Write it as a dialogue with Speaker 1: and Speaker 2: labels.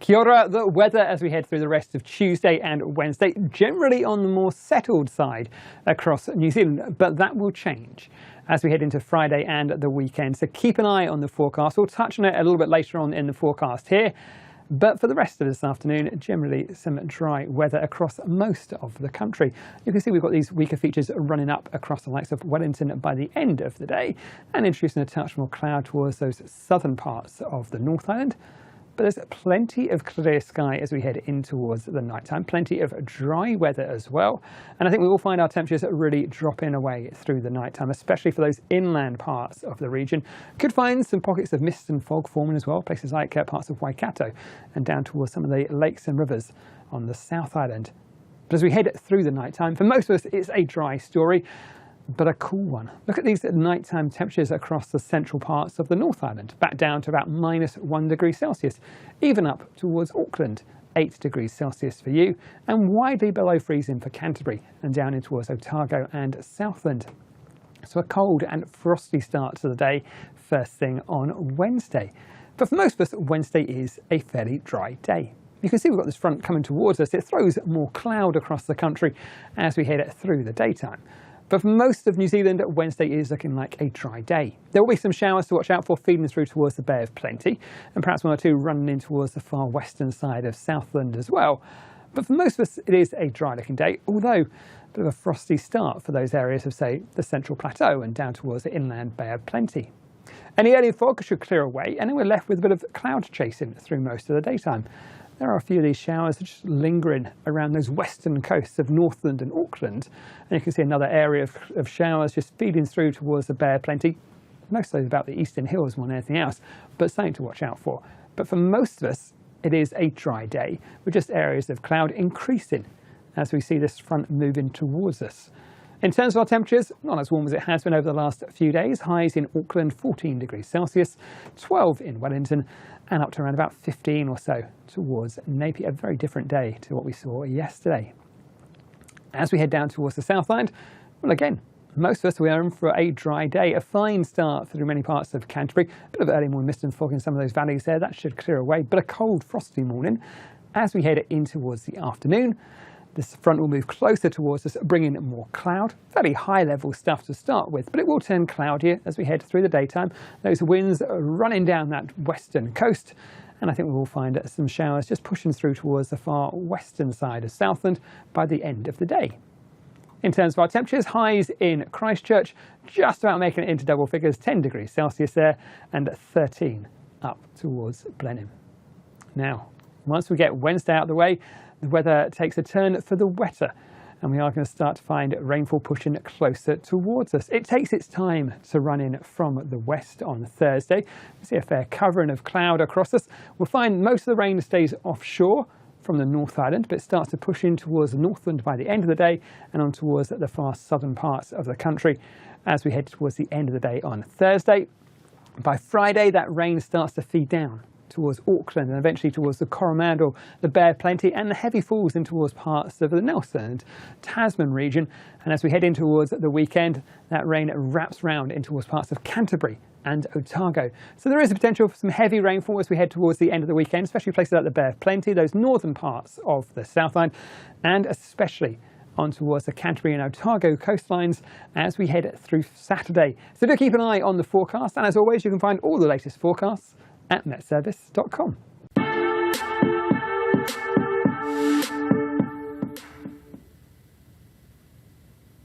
Speaker 1: Kia ora. The weather as we head through the rest of Tuesday and Wednesday, generally on the more settled side across New Zealand, but that will change as we head into Friday and the weekend. So keep an eye on the forecast. We'll touch on it a little bit later on in the forecast here. But for the rest of this afternoon, generally some dry weather across most of the country. You can see we've got these weaker features running up across the likes of Wellington by the end of the day and introducing a touch more cloud towards those southern parts of the North Island. But there's plenty of clear sky as we head in towards the nighttime, plenty of dry weather as well. And I think we will find our temperatures really dropping away through the nighttime, especially for those inland parts of the region. Could find some pockets of mist and fog forming as well, places like parts of Waikato and down towards some of the lakes and rivers on the South Island. But as we head through the nighttime, for most of us, it's a dry story, but a cool one. Look at these nighttime temperatures across the central parts of the North Island, back down to about -1 degree Celsius, even up towards Auckland, 8 degrees Celsius for you, and widely below freezing for Canterbury and down in towards Otago and Southland. So a cold and frosty start to the day, first thing on Wednesday. But for most of us, Wednesday is a fairly dry day. You can see we've got this front coming towards us. It throws more cloud across the country as we head through the daytime. But for most of New Zealand, Wednesday is looking like a dry day. There will be some showers to watch out for feeding through towards the Bay of Plenty, and perhaps one or two running in towards the far western side of Southland as well. But for most of us, it is a dry looking day, although a bit of a frosty start for those areas of, say, the Central Plateau and down towards the inland Bay of Plenty. Any early fog should clear away, and then we're left with a bit of cloud chasing through most of the daytime. There are a few of these showers just lingering around those western coasts of Northland and Auckland. And you can see another area of showers just feeding through towards the Bay of Plenty. Most of those about the eastern hills more than anything else, but something to watch out for. But for most of us, it is a dry day with just areas of cloud increasing as we see this front moving towards us. In terms of our temperatures, not as warm as it has been over the last few days. Highs in Auckland, 14 degrees Celsius, 12 in Wellington, and up to around about 15 or so towards Napier. A very different day to what we saw yesterday. As we head down towards the South Island, well, again, most of us, we are in for a dry day. A fine start through many parts of Canterbury. A bit of early morning mist and fog in some of those valleys there. That should clear away, but a cold, frosty morning. As we head in towards the afternoon, this front will move closer towards us, bringing more cloud. Fairly high level stuff to start with, but it will turn cloudier as we head through the daytime. Those winds are running down that western coast, and I think we will find some showers just pushing through towards the far western side of Southland by the end of the day. In terms of our temperatures, highs in Christchurch, just about making it into double figures, 10 degrees Celsius there, and 13 up towards Blenheim. Now, once we get Wednesday out of the way, the weather takes a turn for the wetter, and we are going to start to find rainfall pushing closer towards us. It takes its time to run in from the west on Thursday. We see a fair covering of cloud across us. We'll find most of the rain stays offshore from the North Island, but it starts to push in towards Northland by the end of the day and on towards the far southern parts of the country as we head towards the end of the day on Thursday. By Friday, that rain starts to feed down towards Auckland and eventually towards the Coromandel, the Bay of Plenty, and the heavy falls in towards parts of the Nelson and Tasman region. And as we head in towards the weekend, that rain wraps round in towards parts of Canterbury and Otago. So there is a potential for some heavy rainfall as we head towards the end of the weekend, especially places like the Bay of Plenty, those northern parts of the South Island, and especially on towards the Canterbury and Otago coastlines as we head through Saturday. So do keep an eye on the forecast, and as always, you can find all the latest forecasts at metservice.com.